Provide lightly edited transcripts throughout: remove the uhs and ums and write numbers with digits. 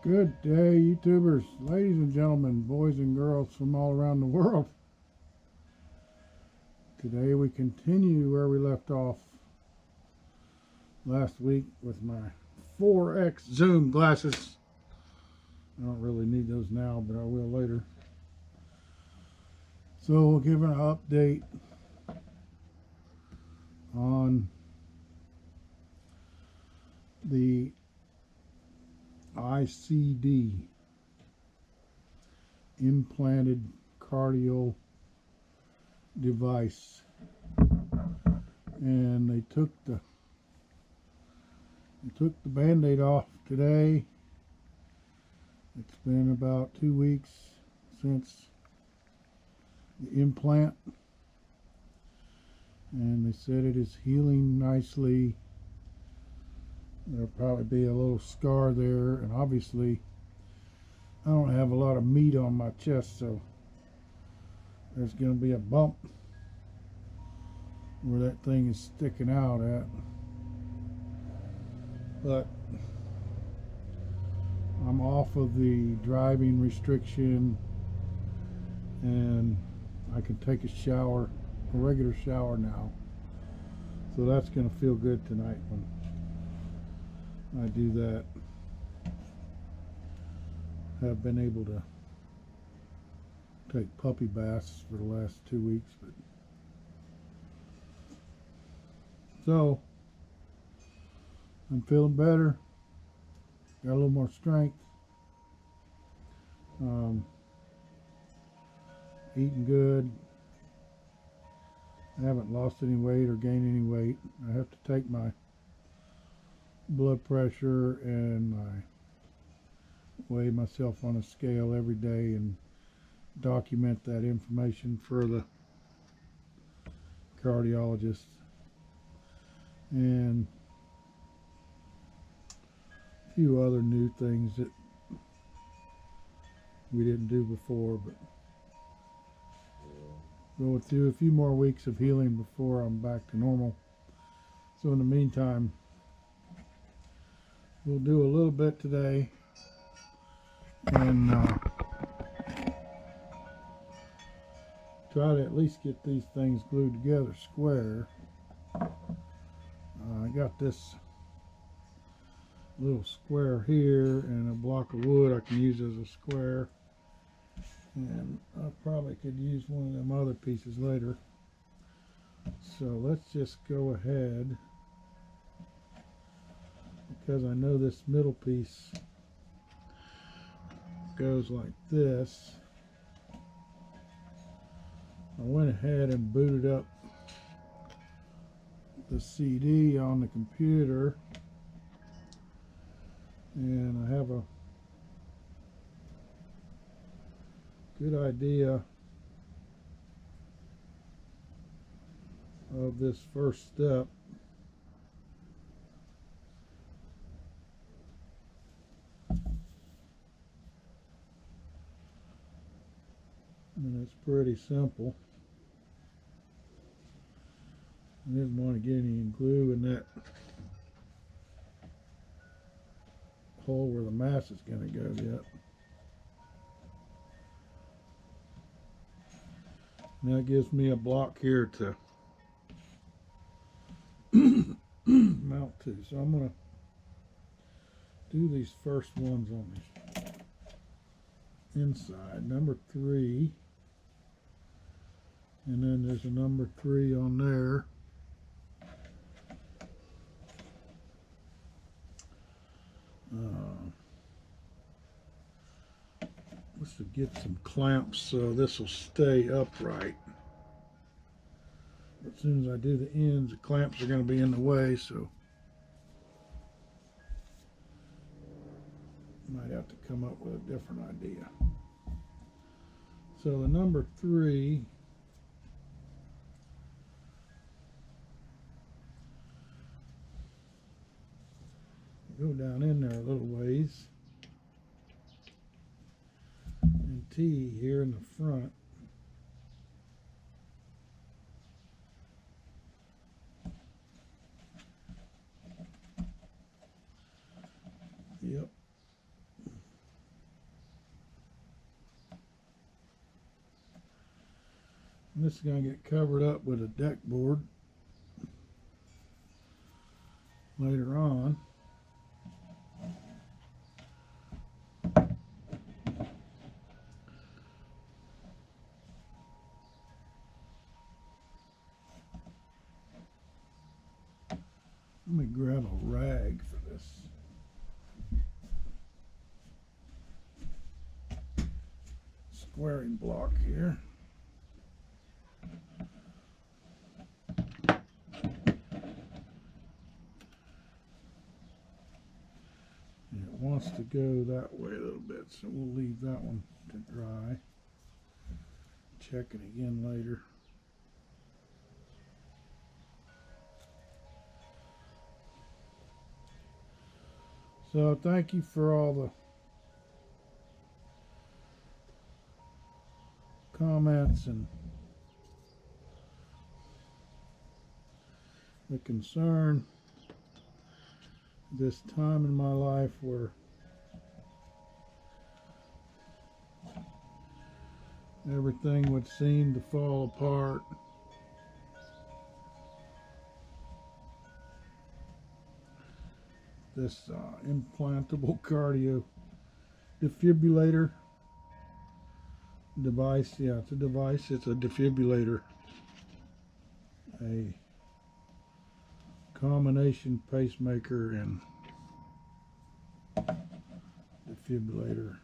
Good day, YouTubers, ladies and gentlemen, boys and girls from all around the world. Today we continue where we left off last week with my 4X zoom glasses. I don't really need those now, but I will later. So we'll give an update on the ICD, implanted cardiac device, and they took the band-aid off today. It's been about 2 weeks since the implant, and they said it is healing nicely. There'll probably be a little scar there, and obviously I don't have a lot of meat on my chest, so there's going to be a bump where that thing is sticking out at. But I'm off of the driving restriction, and I can take a shower, a regular shower now. So that's going to feel good tonight when I do that. Have been able to take puppy baths for the last 2 weeks, but so I'm feeling better, got a little more strength, eating good. I haven't lost any weight or gained any weight. I have to take my blood pressure and weigh myself on a scale every day and document that information for the cardiologist, and a few other new things that we didn't do before, but going through a few more weeks of healing before I'm back to normal. So in the meantime, we'll do a little bit today and try to at least get these things glued together square. I got this little square here and a block of wood I can use as a square, and I probably could use one of them other pieces later. So let's just go ahead, because I know this middle piece goes like this. I went ahead and booted up the CD on the computer, and I have a good idea of this first step. And it's pretty simple. I didn't want to get any glue in that hole where the mass is going to go yet. And that gives me a block here to mount to. So I'm going to do these first ones on the inside, number 3, and then there's a number 3 on there. Let's get some clamps so this will stay upright. As soon as I do the ends, the clamps are going to be in the way, so might have to come up with a different idea. So the number 3, go down in there a little ways, and T here in the front. Yep. And this is going to get covered up with a deck board later on. Let me grab a rag for this. Squaring block here. It wants to go that way a little bit, so we'll leave that one to dry. Check it again later. So thank you for all the comments and the concern. This time in my life where everything would seem to fall apart. This implantable cardio defibrillator device. Yeah, it's a device. It's a defibrillator. A combination pacemaker and defibrillator.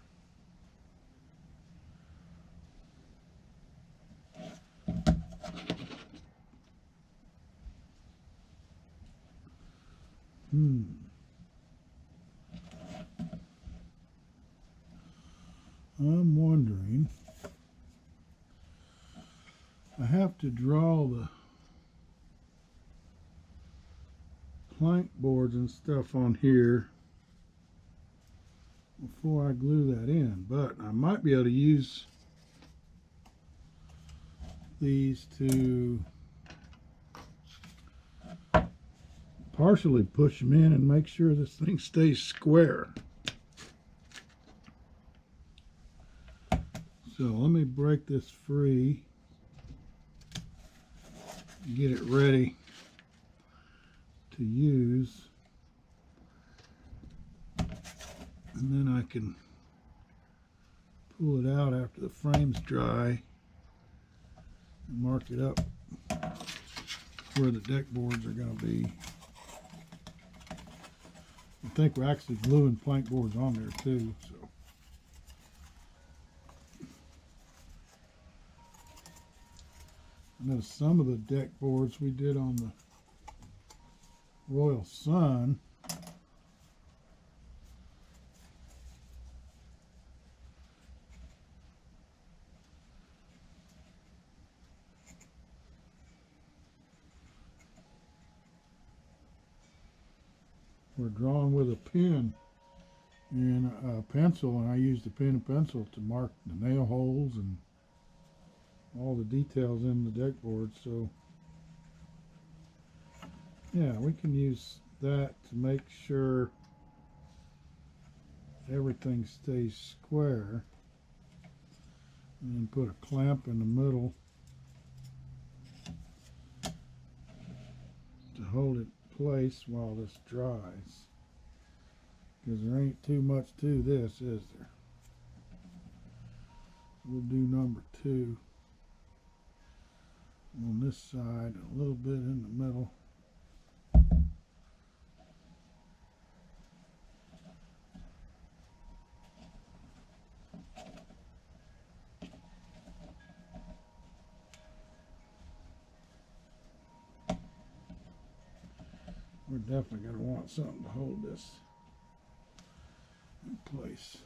I'm wondering, I have to draw the plank boards and stuff on here before I glue that in, but I might be able to use these to partially push them in and make sure this thing stays square. So let me break this free, get it ready to use, and then I can pull it out after the frame's dry and mark it up where the deck boards are going to be. I think we're actually gluing plank boards on there too. So. I know some of the deck boards we did on the Royal Sun were drawn with a pen and a pencil, and I used a pen and pencil to mark the nail holes and all the details in the deck board. So yeah, we can use that to make sure everything stays square, and then put a clamp in the middle to hold it in place while this dries, because there ain't too much to this, is there? We'll do number 2 on this side, a little bit in the middle. We're definitely going to want something to hold this in place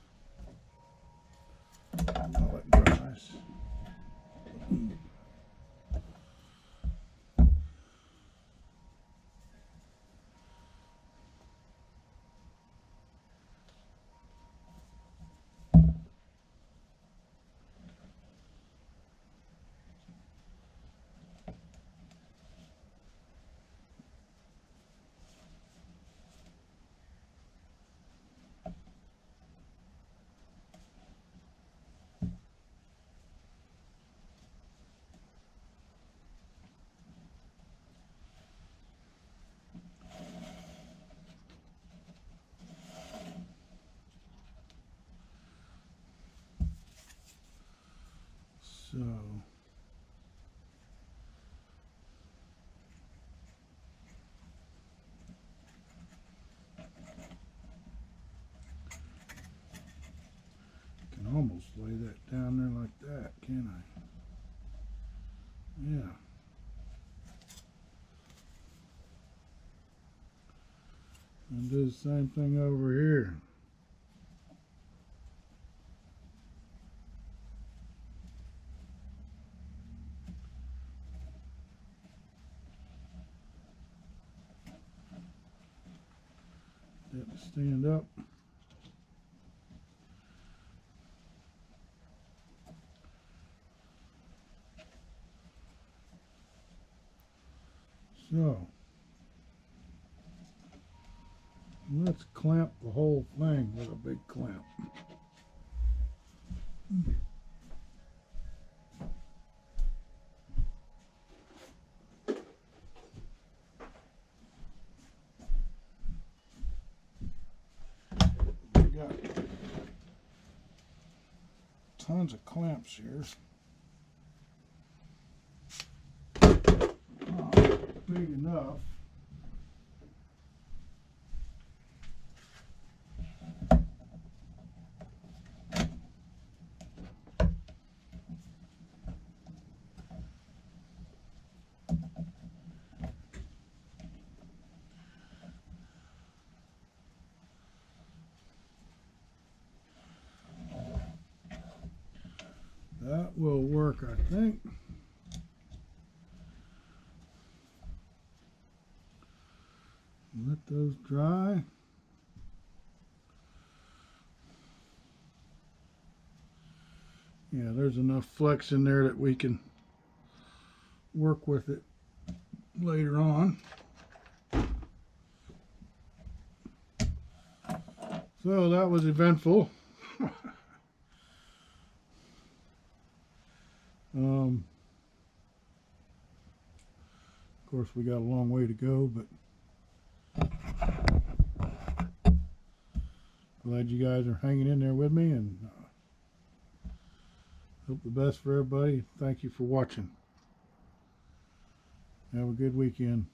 while it dries. So can almost lay that down there like that, can I? Yeah. And do the same thing over here. Let it stand up. So let's clamp the whole thing with a big clamp. We got tons of clamps here. Not big enough. That will work, I think. Let those dry. Yeah, there's enough flex in there that we can work with it later on. So that was eventful. Of course, we got a long way to go, but glad you guys are hanging in there with me, and hope the best for everybody. Thank you for watching. Have a good weekend.